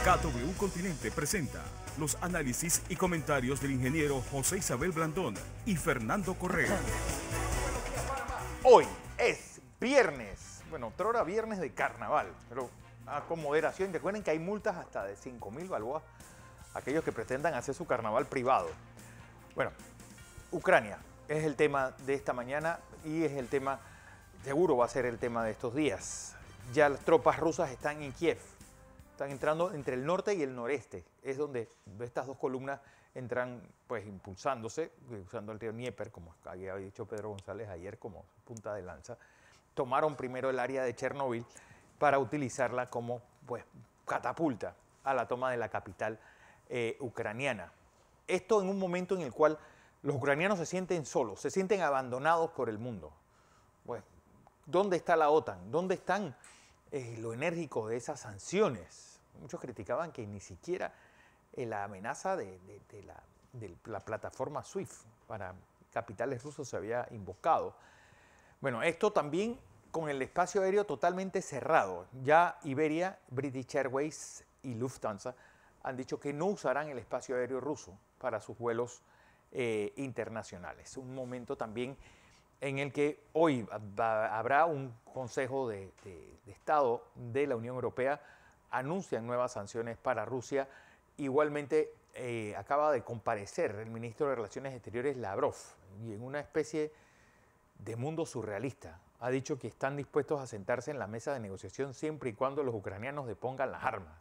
KW Continente presenta los análisis y comentarios del ingeniero José Isabel Blandón y Fernando Correa. Hoy es viernes, bueno, otrora viernes de carnaval, pero con moderación. Recuerden que hay multas hasta de 5.000 balboas a aquellos que pretendan hacer su carnaval privado. Bueno, Ucrania es el tema de esta mañana y es el tema, seguro va a ser el tema de estos días. Ya las tropas rusas están en Kiev, están entrando entre el norte y el noreste. Es donde estas dos columnas entran pues impulsándose, usando el río Dnieper, como había dicho Pedro González ayer, como punta de lanza. Tomaron primero el área de Chernóbil para utilizarla como pues catapulta a la toma de la capital ucraniana. Esto en un momento en el cual los ucranianos se sienten solos, se sienten abandonados por el mundo. Pues, ¿dónde está la OTAN? ¿Dónde están lo enérgico de esas sanciones? Muchos criticaban que ni siquiera la amenaza de la plataforma SWIFT para capitales rusos se había invocado. Bueno, esto también con el espacio aéreo totalmente cerrado. Ya Iberia, British Airways y Lufthansa han dicho que no usarán el espacio aéreo ruso para sus vuelos internacionales. Un momento también en el que hoy habrá un Consejo de Estado de la Unión Europea, anuncian nuevas sanciones para Rusia. Igualmente acaba de comparecer el ministro de Relaciones Exteriores Lavrov, y en una especie de mundo surrealista ha dicho que están dispuestos a sentarse en la mesa de negociación siempre y cuando los ucranianos depongan las armas.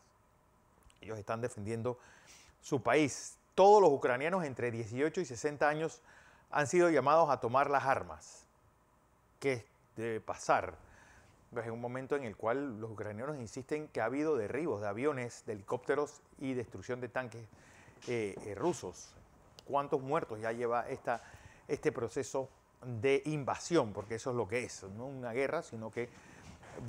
Ellos están defendiendo su país. Todos los ucranianos entre 18 y 60 años han sido llamados a tomar las armas. ¿Qué debe pasar? Pues en un momento en el cual los ucranianos insisten que ha habido derribos de aviones, de helicópteros y destrucción de tanques rusos. ¿Cuántos muertos ya lleva este proceso de invasión? Porque eso es lo que es, no una guerra, sino que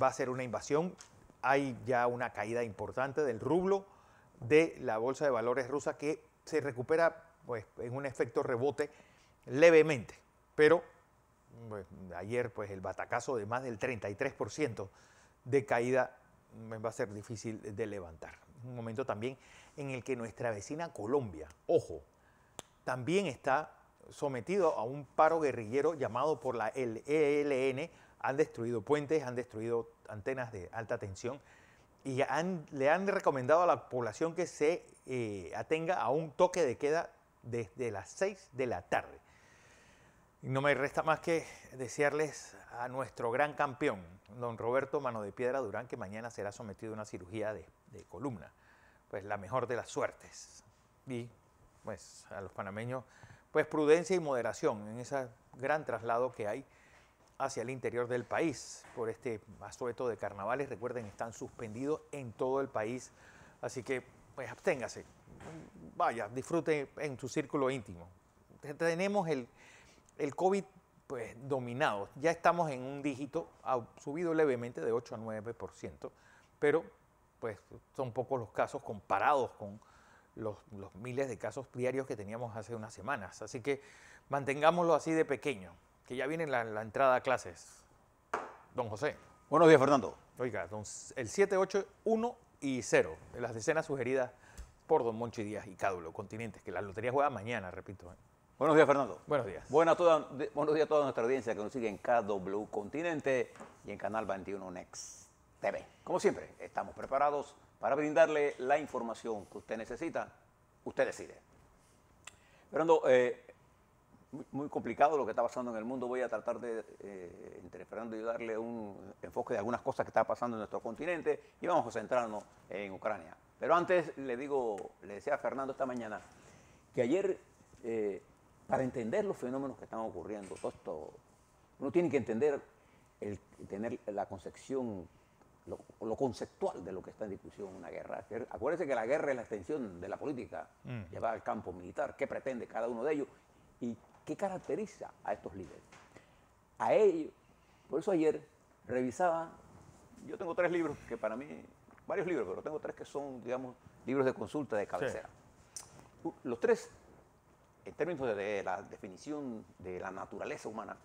va a ser una invasión. Hay ya una caída importante del rublo, de la bolsa de valores rusa, que se recupera pues, en un efecto rebote levemente, pero pues, ayer pues, el batacazo de más del 33% de caída va a ser difícil de levantar. Un momento también en el que nuestra vecina Colombia, ojo, también está sometido a un paro guerrillero llamado por el ELN. Han destruido puentes, han destruido antenas de alta tensión y le han recomendado a la población que se atenga a un toque de queda desde las 6 de la tarde. Y no me resta más que desearles a nuestro gran campeón, don Roberto Mano de Piedra Durán, que mañana será sometido a una cirugía de columna. Pues la mejor de las suertes. Y pues a los panameños, pues prudencia y moderación en ese gran traslado que hay hacia el interior del país por este asueto de carnavales. Recuerden, están suspendidos en todo el país, así que pues absténgase, vaya, disfrute en su círculo íntimo. Tenemos el COVID pues dominado, ya estamos en un dígito, ha subido levemente de 8 a 9%, pero pues son pocos los casos comparados con los miles de casos diarios que teníamos hace unas semanas, así que mantengámoslo así de pequeño, que ya viene la entrada a clases. Don José. Buenos días, Fernando. Oiga, el 7, 8, 1 y 0, de las decenas sugeridas por don Monchi Díaz y KW Continentes, que la lotería juega mañana, repito. Buenos días, Fernando. Buenos días. Buenos días a toda nuestra audiencia que nos sigue en KW Continente y en Canal 21 Next TV. Como siempre, estamos preparados para brindarle la información que usted necesita. Usted decide. Fernando, muy complicado lo que está pasando en el mundo. Voy a tratar de, entre Fernando y yo, darle un enfoque de algunas cosas que están pasando en nuestro continente y vamos a centrarnos en Ucrania. Pero antes le decía a Fernando esta mañana que ayer, para entender los fenómenos que están ocurriendo, todo esto, uno tiene que entender, tener la concepción, lo conceptual de lo que está en discusión una guerra. Acuérdense que la guerra es la extensión de la política llevada al campo militar. ¿Qué pretende cada uno de ellos? ¿Y qué caracteriza a estos líderes? A ellos, por eso ayer revisaba, yo tengo 3 libros que para mí, varios libros, pero tengo 3 que son, digamos, libros de consulta de cabecera. Sí. Los 3, en términos de la definición de la naturaleza humana,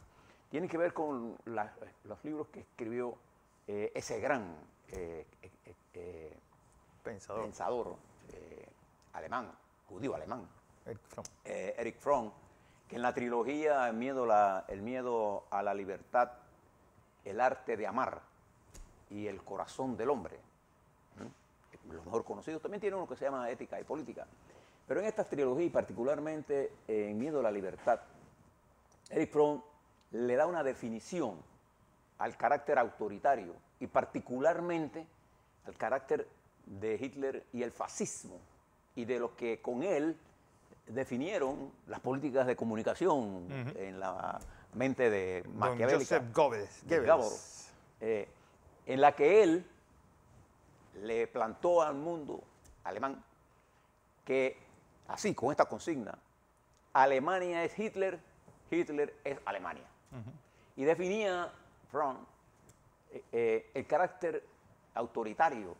tienen que ver con los libros que escribió ese gran pensador alemán, judío alemán, Erich Fromm. Erich Fromm, que en la trilogía el miedo a la libertad, el arte de amar y el corazón del hombre, los mejor conocidos, también tiene uno que se llama Ética y Política. Pero en esta trilogía, y particularmente en Miedo a la Libertad, Erich Fromm le da una definición al carácter autoritario y particularmente al carácter de Hitler y el fascismo y de lo que con él definieron las políticas de comunicación en la mente de maquiavélica. Joseph Goebbels. Goebbels, en la que él le plantó al mundo alemán que, así, con esta consigna, Alemania es Hitler, Hitler es Alemania. Y definía Fromm el carácter autoritario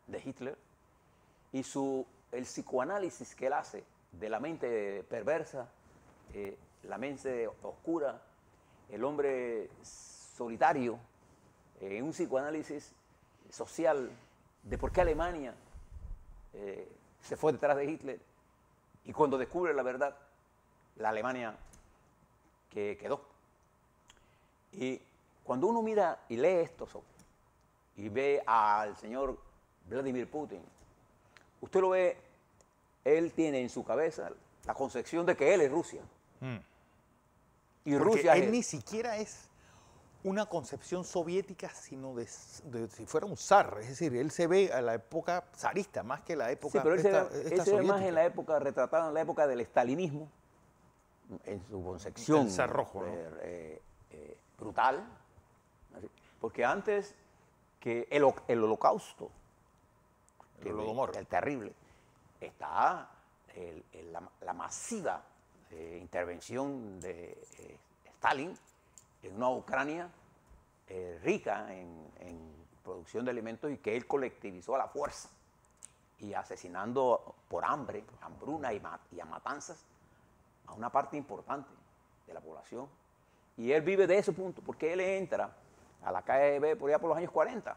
de Hitler y el psicoanálisis que él hace de la mente perversa, la mente oscura, el hombre solitario, un psicoanálisis social de por qué Alemania se fue detrás de Hitler y cuando descubre la verdad, la Alemania que quedó. Y cuando uno mira y lee esto y ve al señor Vladimir Putin, usted lo ve, él tiene en su cabeza la concepción de que él es Rusia. Y Porque Rusia él ni siquiera es una concepción soviética, sino de si fuera un zar. Es decir, él se ve a la época zarista más que la época sí, pero él se ve más soviética. en la época, retratado en la época del estalinismo, en su concepción El zar rojo, ¿no? brutal. Porque antes que el holocausto, El Holodomor. el terrible, está la masiva intervención de Stalin en una Ucrania rica en producción de alimentos y que él colectivizó a la fuerza y asesinando por hambre, hambruna y a matanzas a una parte importante de la población. Y él vive de ese punto porque él entra a la KGB por allá por los años 40.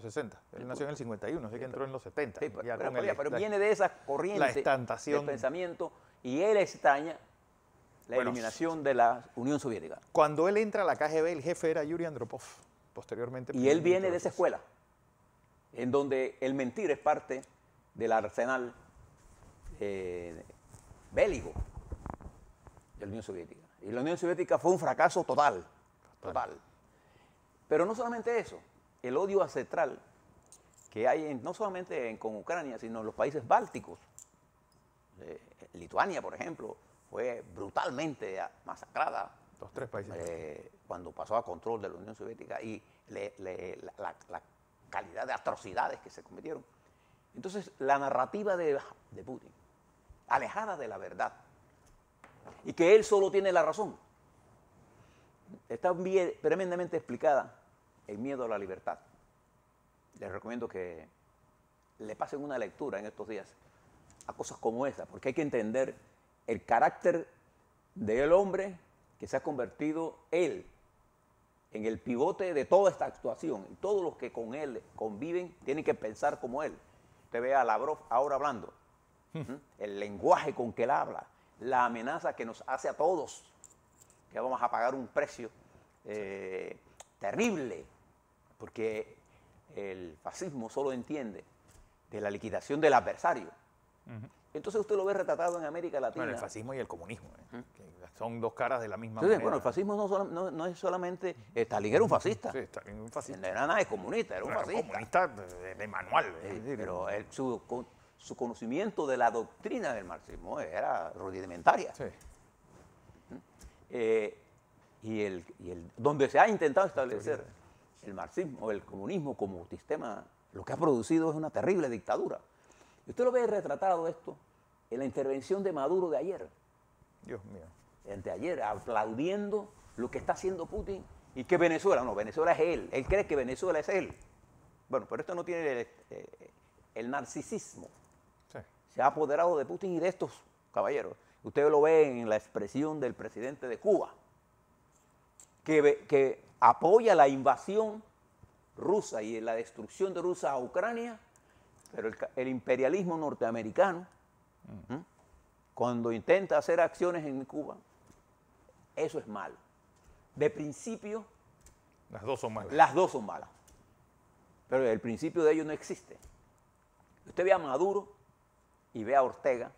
60. Él nació en el 51, así que entró en los 70. Sí, ya pero viene de esa corriente de pensamiento y él extraña la eliminación de la Unión Soviética. Cuando él entra a la KGB, el jefe era Yuri Andropov, posteriormente. Y él viene de esa escuela, en donde el mentir es parte del arsenal bélico de la Unión Soviética. Y la Unión Soviética fue un fracaso total. Pero no solamente eso, el odio ancestral que hay no solamente con Ucrania, sino en los países bálticos. Lituania, por ejemplo, fue brutalmente masacrada. Los tres países. Cuando pasó a control de la Unión Soviética y la calidad de atrocidades que se cometieron. Entonces, la narrativa de Putin, alejada de la verdad, y que él solo tiene la razón, está tremendamente explicada en Miedo a la Libertad. Les recomiendo que le pasen una lectura en estos días a cosas como esa, porque hay que entender el carácter del hombre que se ha convertido él en el pivote de toda esta actuación. Y todos los que con él conviven tienen que pensar como él. Usted ve a Lavrov ahora hablando, el lenguaje con que él habla, la amenaza que nos hace a todos, que vamos a pagar un precio terrible, porque el fascismo solo entiende de la liquidación del adversario. Entonces usted lo ve retratado en América Latina. Bueno, el fascismo y el comunismo, que son dos caras de la misma moneda. Bueno, el fascismo no es solamente... Stalin era un fascista. Sí, Stalin era un fascista. No era nada de comunista, era un fascista. Comunista de manual. Pero su conocimiento de la doctrina del marxismo era rudimentaria. Sí. Donde se ha intentado establecer el marxismo o el comunismo como sistema, lo que ha producido es una terrible dictadura. Y usted lo ve retratado esto en la intervención de Maduro de ayer. Dios mío. Anteayer, aplaudiendo lo que está haciendo Putin y que Venezuela es él. Él cree que Venezuela es él. Bueno, pero esto no tiene el narcisismo. Sí. Se ha apoderado de Putin y de estos caballeros. Usted lo ve en la expresión del presidente de Cuba, que apoya la invasión rusa y la destrucción de Rusia a Ucrania, pero el imperialismo norteamericano, cuando intenta hacer acciones en Cuba, eso es malo. De principio, Las dos son malas. las dos son malas. Pero el principio de ello no existe. Usted ve a Maduro y ve a Ortega,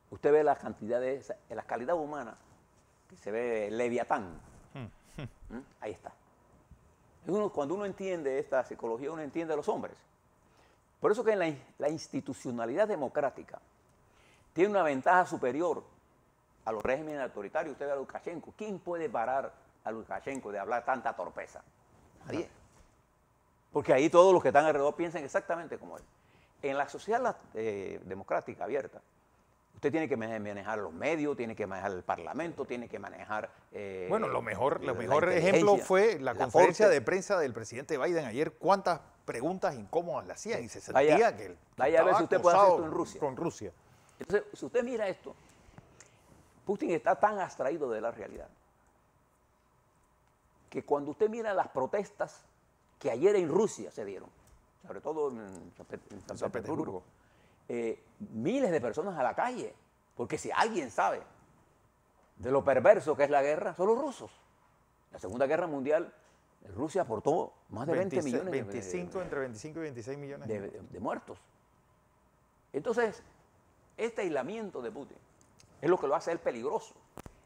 usted ve la cantidad de la calidad humana, que se ve Leviatán. Ahí está. Cuando uno entiende esta psicología, uno entiende a los hombres. Por eso que la institucionalidad democrática tiene una ventaja superior a los regímenes autoritarios. Usted ve a Lukashenko. ¿Quién puede parar a Lukashenko de hablar tanta torpeza? Nadie. Porque ahí todos los que están alrededor piensan exactamente como él. En la sociedad democrática abierta, usted tiene que manejar los medios, tiene que manejar el parlamento, tiene que manejar... Bueno, lo mejor ejemplo fue la conferencia de prensa del presidente Biden ayer. ¿Cuántas preguntas incómodas le hacían? Y se sentía que vaya a ver si usted puede hacer esto en Rusia. Con Rusia. Entonces, si usted mira esto, Putin está tan abstraído de la realidad que cuando usted mira las protestas que ayer en Rusia se dieron, sobre todo en San Petersburgo, miles de personas a la calle, porque si alguien sabe de lo perverso que es la guerra, son los rusos. La Segunda Guerra Mundial, Rusia aportó más de 20 millones entre 25 y 26 millones de muertos. Entonces, este aislamiento de Putin es lo que lo hace él peligroso.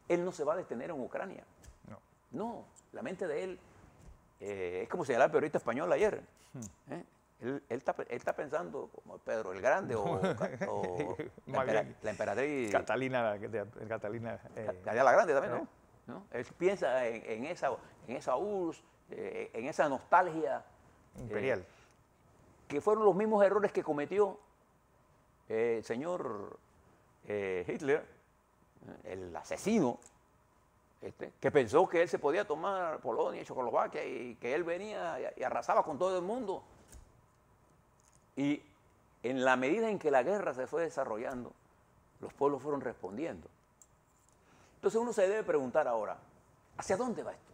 Él no se va a detener en Ucrania. No, la mente de él es como señalaba el periodista español ayer. Él está pensando como Pedro el Grande o la emperatriz Catalina la Grande también, ¿no? Él piensa en esa URSS, en esa nostalgia imperial, que fueron los mismos errores que cometió el señor Hitler, el asesino, que pensó que él se podía tomar Polonia y Checoslovaquia y que él venía y arrasaba con todo el mundo. Y en la medida en que la guerra se fue desarrollando, los pueblos fueron respondiendo. Entonces uno se debe preguntar ahora, ¿hacia dónde va esto?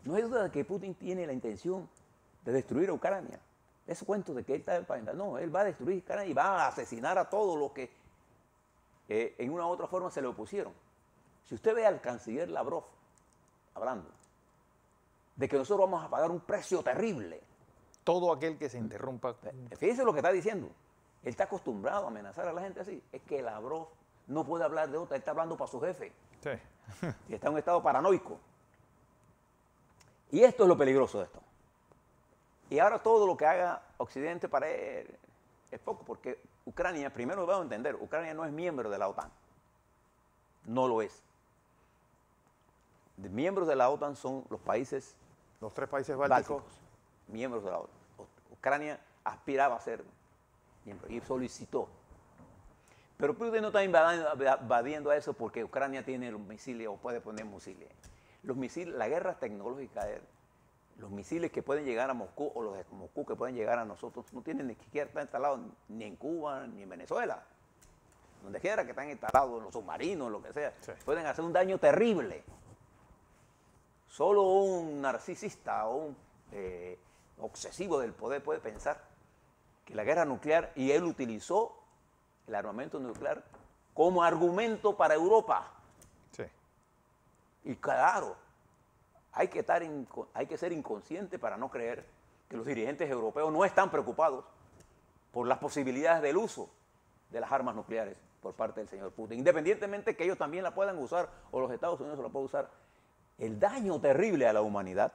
No hay duda de que Putin tiene la intención de destruir a Ucrania. Ese cuento de que él está en paz. No, él va a destruir Ucrania y va a asesinar a todos los que en una u otra forma se le opusieron. Si usted ve al canciller Lavrov hablando de que nosotros vamos a pagar un precio terrible. Todo aquel que se interrumpa. Fíjese lo que está diciendo. Él está acostumbrado a amenazar a la gente así. Es que Lavrov no puede hablar de otra, él está hablando para su jefe. Sí. Y está en un estado paranoico. Y esto es lo peligroso de esto. Y ahora todo lo que haga Occidente para él es poco, porque Ucrania, primero vamos a entender, Ucrania no es miembro de la OTAN. No lo es. Miembros de la OTAN son los países... Los 3 países bálticos. Miembros de la OTAN. Ucrania aspiraba a ser miembro y solicitó. Pero Putin no está invadiendo a eso porque Ucrania tiene los misiles o puede poner misiles. Los misiles, la guerra tecnológica, los misiles que pueden llegar a Moscú o los de Moscú que pueden llegar a nosotros no tienen ni siquiera estar instalados ni en Cuba ni en Venezuela. Donde quiera que están instalados, en los submarinos, lo que sea, sí, pueden hacer un daño terrible. Solo un narcisista o un obsesivo del poder puede pensar que la guerra nuclear, y él utilizó el armamento nuclear como argumento para Europa. Sí. Y claro, hay que ser inconsciente para no creer que los dirigentes europeos no están preocupados por las posibilidades del uso de las armas nucleares por parte del señor Putin, independientemente que ellos también la puedan usar o los Estados Unidos la puedan usar. El daño terrible a la humanidad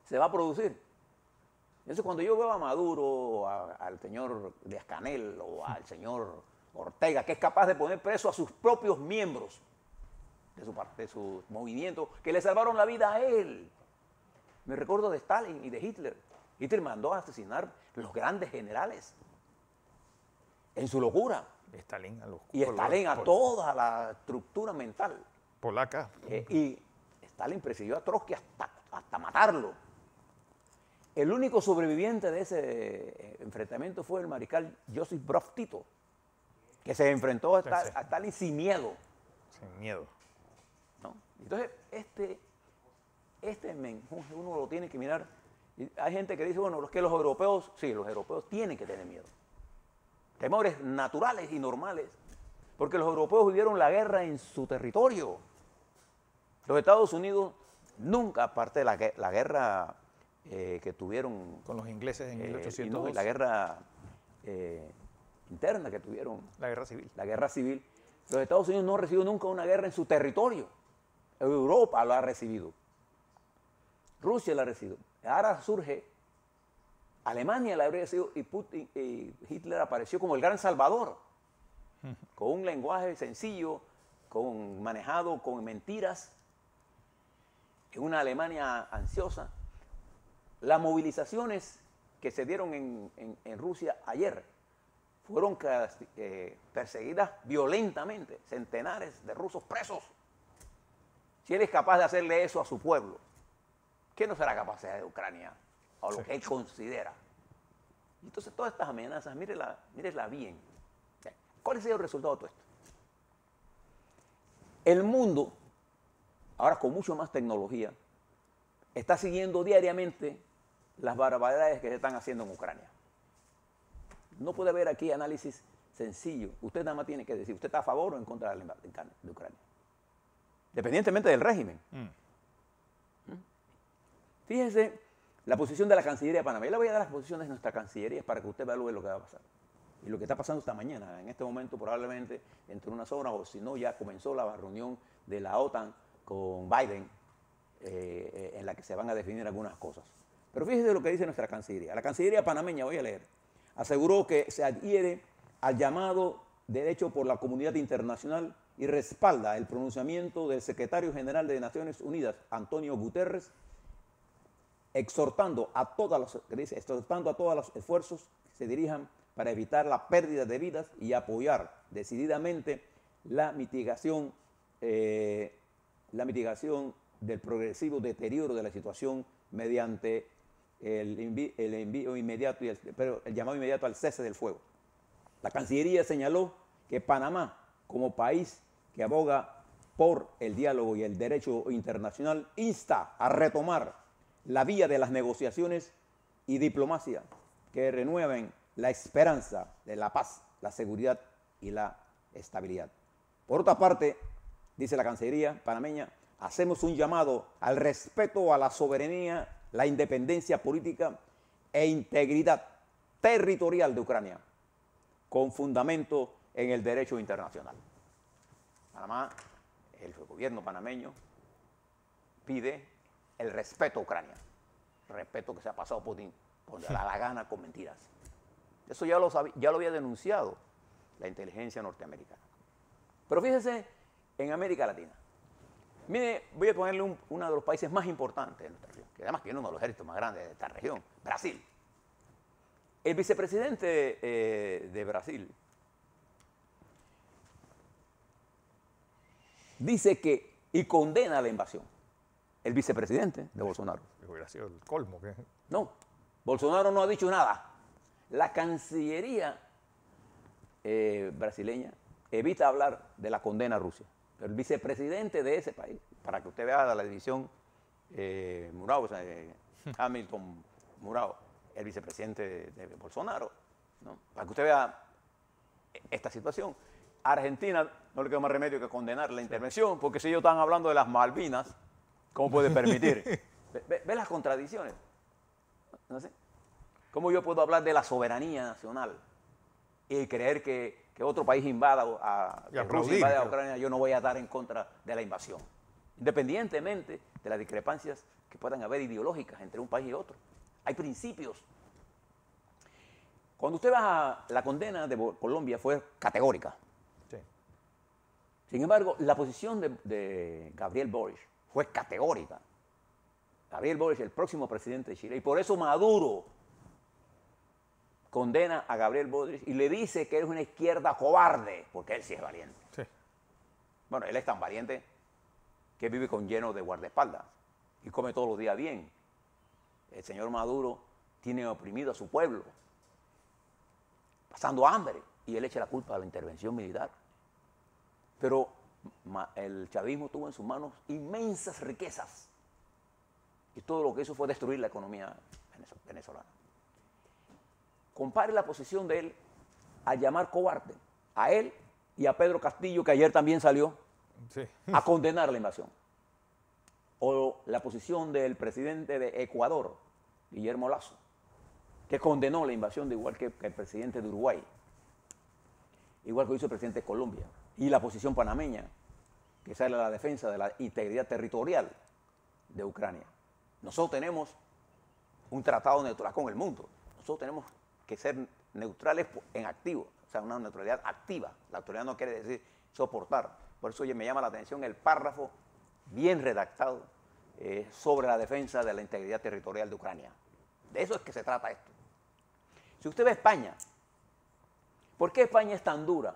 se va a producir. Entonces, cuando yo veo a Maduro, o al señor Díaz-Canel o al señor Ortega, que es capaz de poner preso a sus propios miembros de su movimiento, que le salvaron la vida a él. Me recuerdo de Stalin y de Hitler. Hitler mandó a asesinar los grandes generales en su locura. Stalin a toda la estructura mental polaca. Y Stalin persiguió a Trotsky hasta matarlo. El único sobreviviente de ese enfrentamiento fue el mariscal Josip Broz Tito, que se enfrentó a Stalin sin miedo. Sin miedo. ¿No? Entonces, este menjunje uno lo tiene que mirar. Y hay gente que dice, bueno, que los europeos, sí, los europeos tienen que tener miedo. Temores naturales y normales, porque los europeos vivieron la guerra en su territorio. Los Estados Unidos nunca, aparte de la guerra que tuvieron Con los ingleses en y 1812. la guerra interna que tuvieron, La guerra civil. la guerra civil, los Estados Unidos no han recibido nunca una guerra en su territorio. Europa lo ha recibido. Rusia la ha recibido. Ahora surge, Alemania la habría recibido y Hitler apareció como el gran salvador, con un lenguaje sencillo, manejado con mentiras, en una Alemania ansiosa. Las movilizaciones que se dieron en Rusia ayer fueron perseguidas violentamente, centenares de rusos presos. Si él es capaz de hacerle eso a su pueblo, ¿qué no será capaz de hacer de Ucrania? O lo que él considera. Y entonces todas estas amenazas, mírela bien. ¿Cuál ha sido el resultado de todo esto? El mundo, ahora con mucho más tecnología, está siguiendo diariamente las barbaridades que se están haciendo en Ucrania. No puede haber aquí análisis sencillo. Usted nada más tiene que decir, ¿usted está a favor o en contra de Ucrania? Dependientemente del régimen. Fíjense la posición de la Cancillería de Panamá. Yo le voy a dar las posiciones de nuestra Cancillería para que usted evalúe lo que va a pasar. Y lo que está pasando esta mañana. En este momento, probablemente, entre unas horas, o si no, ya comenzó la reunión de la OTAN con Biden, en la que se van a definir algunas cosas. Pero fíjese lo que dice nuestra Cancillería. La Cancillería panameña, voy a leer, aseguró que se adhiere al llamado derecho por la comunidad internacional y respalda el pronunciamiento del secretario general de Naciones Unidas, Antonio Guterres, exhortando a todos los esfuerzos que se dirijan para evitar la pérdida de vidas y apoyar decididamente la mitigación del progresivo deterioro de la situación mediante el envío inmediato el llamado inmediato al cese del fuego. La Cancillería señaló que Panamá, como país que aboga por el diálogo y el derecho internacional, insta a retomar la vía de las negociaciones y diplomacia que renueven la esperanza de la paz, la seguridad y la estabilidad. Por otra parte, dice la Cancillería panameña, hacemos un llamado al respeto a la soberanía, la independencia política e integridad territorial de Ucrania, con fundamento en el derecho internacional. Panamá, el gobierno panameño pide el respeto a Ucrania, el respeto que se ha pasado Putin por la gana con mentiras. Eso ya lo había denunciado la inteligencia norteamericana. Pero fíjese en América Latina. Mire, voy a ponerle uno de los países más importantes de nuestra región, que además tiene uno de los ejércitos más grandes de esta región, Brasil. El vicepresidente de Brasil dice que y condena la invasión. El vicepresidente de Bolsonaro. Hubiera sido el colmo. No, Bolsonaro no ha dicho nada. La Cancillería brasileña evita hablar de la condena a Rusia. Pero el vicepresidente de ese país, para que usted vea la división Murao, Hamilton Murao, el vicepresidente de Bolsonaro, ¿no? Para que usted vea esta situación. A Argentina no le queda más remedio que condenar la intervención, porque si ellos están hablando de las Malvinas, ¿cómo puede permitir? ¿Ve las contradicciones? No sé. ¿Cómo yo puedo hablar de la soberanía nacional y creer que otro país invada Rusia invade a Ucrania? Yo no voy a estar en contra de la invasión, independientemente de las discrepancias que puedan haber ideológicas entre un país y otro. Hay principios. Cuando usted va a la condena de Colombia fue categórica. Sí. Sin embargo, la posición de Gabriel Boric fue categórica. Gabriel Boric, el próximo presidente de Chile, y por eso Maduro condena a Gabriel Boric y le dice que es una izquierda cobarde, porque él sí es valiente. Sí. Bueno, él es tan valiente que vive lleno de guardaespaldas y come todos los días bien. El señor Maduro tiene oprimido a su pueblo, pasando hambre, y él echa la culpa a la intervención militar. Pero el chavismo tuvo en sus manos inmensas riquezas y todo lo que hizo fue destruir la economía venezolana. Compare la posición de él al llamar cobarde a él y a Pedro Castillo, que ayer también salió a condenar la invasión. O la posición del presidente de Ecuador, Guillermo Lasso, que condenó la invasión de igual que el presidente de Uruguay, igual que hizo el presidente de Colombia. Y la posición panameña, que sale a la defensa de la integridad territorial de Ucrania. Nosotros tenemos un tratado neutral con el mundo. Nosotros tenemos que ser neutrales en activo, o sea, una neutralidad activa. La neutralidad no quiere decir soportar. Por eso me llama la atención el párrafo bien redactado sobre la defensa de la integridad territorial de Ucrania. De eso es que se trata esto. Si usted ve España, ¿por qué España es tan dura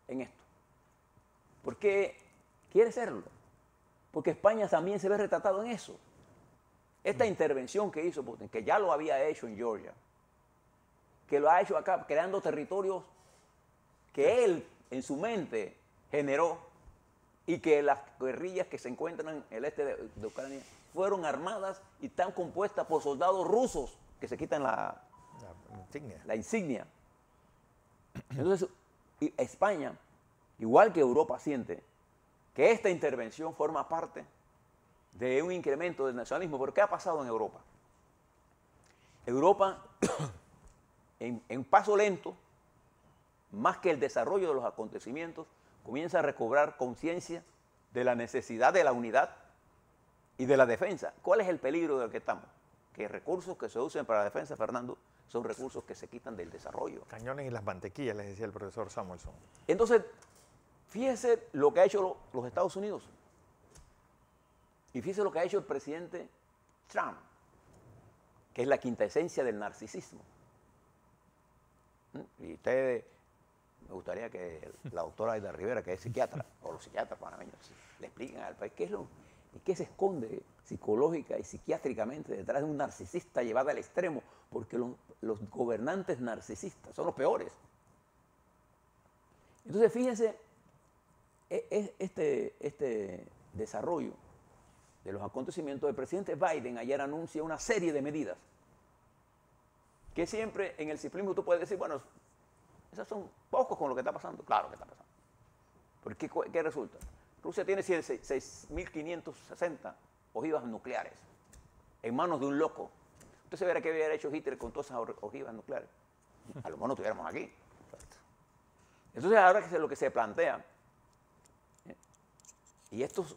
en esto? ¿Por qué quiere serlo? Porque España también se ve retratado en eso. Esta intervención que hizo Putin, que ya lo había hecho en Georgia, que lo ha hecho acá, creando territorios que él en su mente generó y que las guerrillas que se encuentran en el este de Ucrania fueron armadas y están compuestas por soldados rusos que se quitan la insignia. Entonces, España, igual que Europa, siente que esta intervención forma parte de un incremento del nacionalismo. ¿Pero qué ha pasado en Europa? Europa, en paso lento, más que el desarrollo de los acontecimientos, comienza a recobrar conciencia de la necesidad de la unidad y de la defensa. ¿Cuál es el peligro del que estamos? Que recursos que se usen para la defensa, Fernando, son recursos que se quitan del desarrollo. Cañones y las mantequillas, les decía el profesor Samuelson. Entonces, fíjese lo que ha hecho los Estados Unidos. Y fíjese lo que ha hecho el presidente Trump, que es la quinta esencia del narcisismo. Y ustedes, me gustaría que la doctora Aida Rivera, que es psiquiatra, o los psiquiatras panameños, le expliquen al país qué se esconde psicológica y psiquiátricamente detrás de un narcisista llevado al extremo, porque los gobernantes narcisistas son los peores. Entonces, fíjense, este desarrollo de los acontecimientos, el presidente Biden ayer anuncia una serie de medidas que siempre en el ciclismo tú puedes decir, bueno, esos son pocos con lo que está pasando. Claro que está pasando. Porque ¿qué resulta? Rusia tiene 6.560 ojivas nucleares en manos de un loco. Usted se verá qué hubiera hecho Hitler con todas esas ojivas nucleares. A lo mejor no estuviéramos aquí. Entonces ahora lo que se plantea, y estas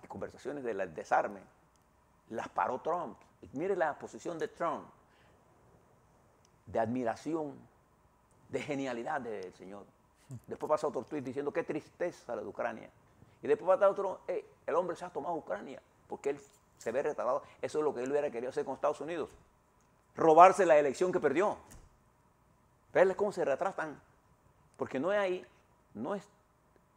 conversaciones del desarme, las paró Trump. Y mire la posición de Trump, de admiración, de genialidad del señor. Después pasa otro tuit diciendo qué tristeza la de Ucrania. Y después pasa otro, el hombre se ha tomado Ucrania, porque él se ve retardado. Eso es lo que él hubiera querido hacer con Estados Unidos. Robarse la elección que perdió. Verles cómo se retratan. Porque no es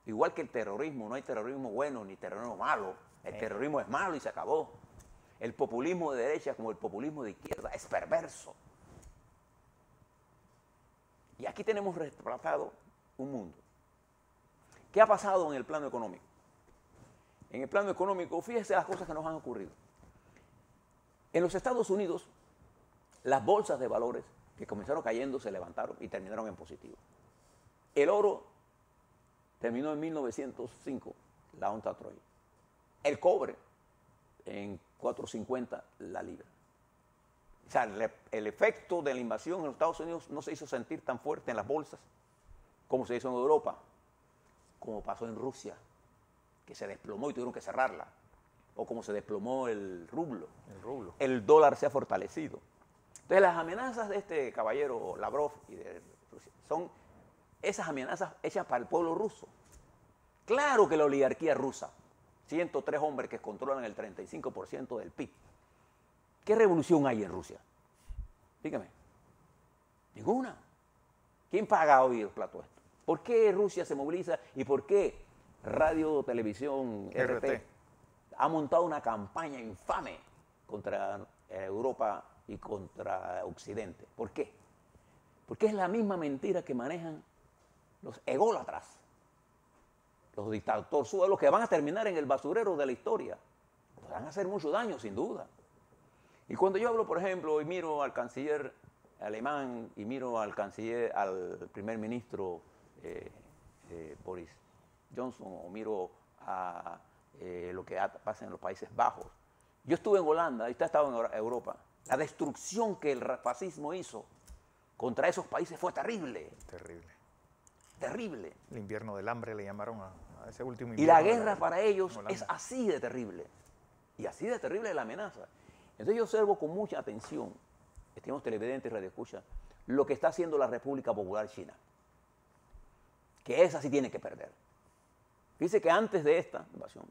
igual que el terrorismo, no hay terrorismo bueno ni terrorismo malo. El terrorismo es malo y se acabó. El populismo de derecha como el populismo de izquierda es perverso. Y aquí tenemos retratado un mundo. ¿Qué ha pasado en el plano económico? En el plano económico, fíjese las cosas que nos han ocurrido. En los Estados Unidos, las bolsas de valores que comenzaron cayendo se levantaron y terminaron en positivo. El oro terminó en 1905, la onza Troy. El cobre en 4.50 la libra. O sea, el efecto de la invasión en los Estados Unidos no se hizo sentir tan fuerte en las bolsas como se hizo en Europa, como pasó en Rusia, que se desplomó y tuvieron que cerrarla, o como se desplomó el rublo. El dólar se ha fortalecido. Entonces, las amenazas de este caballero Lavrov y de Rusia son esas amenazas hechas para el pueblo ruso. Claro que la oligarquía rusa, 103 hombres que controlan el 35% del PIB. ¿Qué revolución hay en Rusia? Dígame. Ninguna. ¿Quién paga hoy los platos esto? ¿Por qué Rusia se moviliza y por qué Radio Televisión RT ha montado una campaña infame contra Europa y contra Occidente? ¿Por qué? Porque es la misma mentira que manejan los ególatras, los dictadores, los que van a terminar en el basurero de la historia. podrán hacer mucho daño, sin duda. Y cuando yo hablo, por ejemplo, y miro al canciller alemán y miro al primer ministro Boris Johnson, o miro a lo que pasa en los Países Bajos. Yo estuve en Holanda, y usted ha estado en Europa. La destrucción que el fascismo hizo contra esos países fue terrible. Terrible. Terrible. El invierno del hambre le llamaron a ese último Y invierno. la guerra para ellos Holanda. es así de terrible. Y así de terrible es la amenaza. Entonces yo observo con mucha atención, estimados televidentes y radioescuchas, lo que está haciendo la República Popular China. Que esa sí tiene que perder. Dice que antes de esta invasión,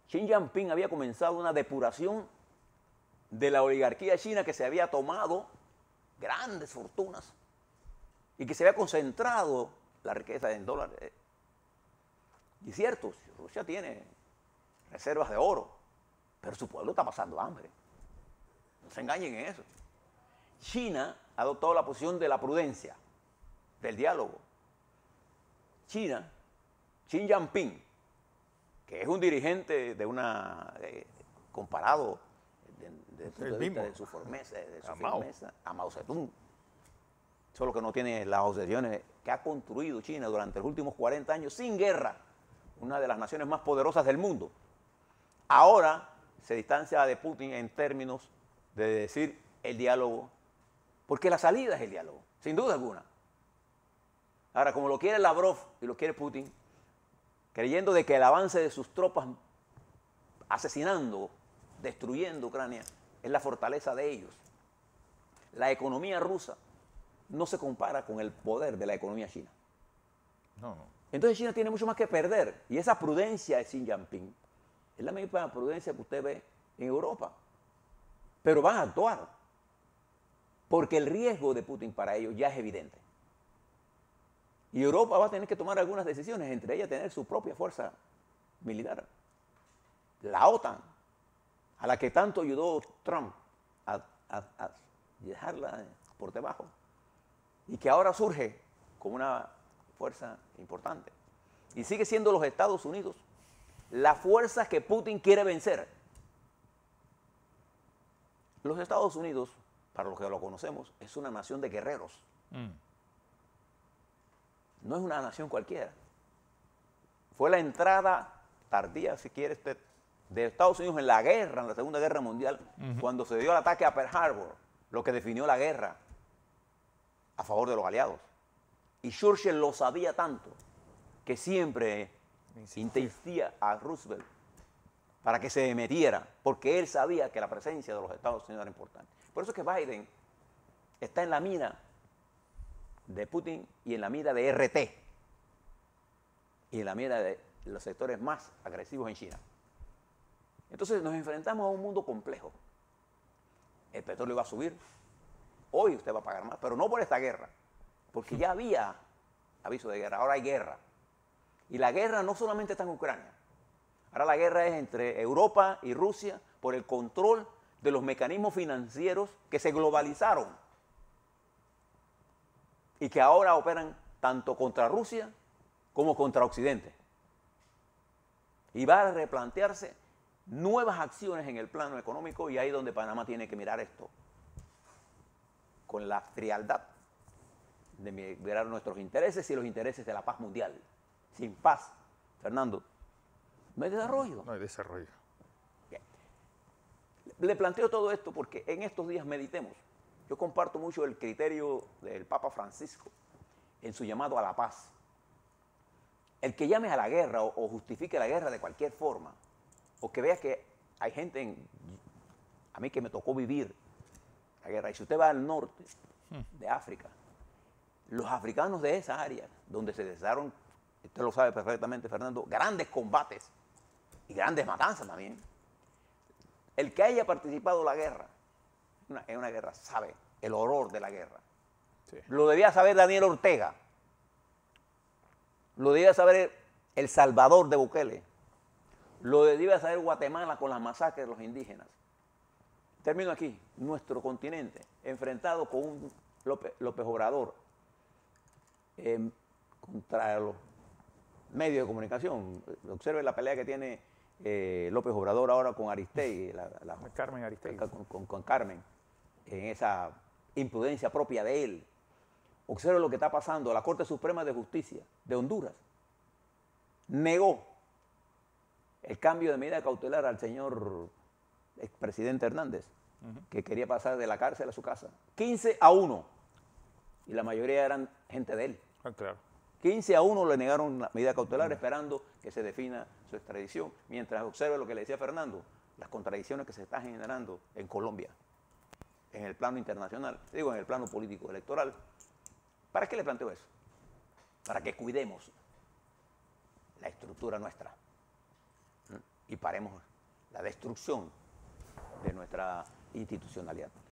Xi Jinping había comenzado una depuración de la oligarquía china, que se había tomado grandes fortunas y que se había concentrado la riqueza en dólares. Y es cierto, Rusia tiene reservas de oro, pero su pueblo está pasando hambre. No se engañen en eso. China ha adoptado la posición de la prudencia, del diálogo. China, Xi Jinping, que es un dirigente de una, comparado desde el punto de vista de su firmeza, a Mao Zedong. Solo que no tiene las obsesiones que ha construido China durante los últimos 40 años sin guerra, una de las naciones más poderosas del mundo. Ahora se distancia de Putin en términos de decir el diálogo, porque la salida es el diálogo, sin duda alguna. Ahora, como lo quiere Lavrov y lo quiere Putin, creyendo de que el avance de sus tropas asesinando, destruyendo Ucrania, es la fortaleza de ellos. La economía rusa no se compara con el poder de la economía china. No. Entonces China tiene mucho más que perder. Y esa prudencia de Xi Jinping es la misma prudencia que usted ve en Europa. Pero van a actuar. Porque el riesgo de Putin para ellos ya es evidente. Y Europa va a tener que tomar algunas decisiones, entre ellas tener su propia fuerza militar. La OTAN, a la que tanto ayudó Trump a dejarla por debajo, y que ahora surge como una fuerza importante. Y sigue siendo los Estados Unidos la fuerza que Putin quiere vencer. Los Estados Unidos, para los que lo conocemos, es una nación de guerreros. No es una nación cualquiera. Fue la entrada tardía, si quiere usted, de Estados Unidos en la guerra, en la Segunda Guerra Mundial, cuando se dio el ataque a Pearl Harbor, lo que definió la guerra a favor de los aliados. Y Churchill lo sabía tanto que siempre insistía a Roosevelt para que se metiera, porque él sabía que la presencia de los Estados Unidos era importante. Por eso es que Biden está en la mira de Putin y en la mira de RT y en la mira de los sectores más agresivos en China. Entonces nos enfrentamos a un mundo complejo. El petróleo va a subir. Hoy usted va a pagar más, pero no por esta guerra, porque ya había aviso de guerra, ahora hay guerra. Y la guerra no solamente está en Ucrania. Ahora la guerra es entre Europa y Rusia por el control de los mecanismos financieros que se globalizaron y que ahora operan tanto contra Rusia como contra Occidente. Y va a replantearse nuevas acciones en el plano económico, y ahí es donde Panamá tiene que mirar esto con la frialdad de mirar nuestros intereses y los intereses de la paz mundial. Sin paz, Fernando, no hay desarrollo. No hay desarrollo. Bien. Le planteo todo esto porque en estos días meditemos. Yo comparto mucho el criterio del Papa Francisco en su llamado a la paz. El que llame a la guerra o justifique la guerra de cualquier forma, o que vea que hay gente, a mí que me tocó vivir la guerra, y si usted va al norte de África, los africanos de esa área, donde se desarrollaron, usted lo sabe perfectamente, Fernando, grandes combates y grandes matanzas también. El que haya participado en la guerra, en una guerra, sabe el horror de la guerra. Sí. Lo debía saber Daniel Ortega. Lo debía saber El Salvador de Bukele. Lo debía saber Guatemala con las masacres de los indígenas. Termino aquí. Nuestro continente, enfrentado con un López Obrador contra los medios de comunicación. Observe la pelea que tiene López Obrador ahora con Aristegui, Carmen Aristegui. con Carmen, en esa imprudencia propia de él. Observe lo que está pasando. La Corte Suprema de Justicia de Honduras negó el cambio de medida cautelar al señor expresidente Hernández, que quería pasar de la cárcel a su casa. 15-1. Y la mayoría eran gente de él. Claro. 15-1 le negaron la medida cautelar esperando que se defina su extradición. Mientras observe lo que le decía Fernando, las contradicciones que se están generando en Colombia, en el plano internacional, digo en el plano político electoral. ¿Para qué le planteo eso? Para que cuidemos la estructura nuestra y paremos la destrucción de nuestra institucionalidad.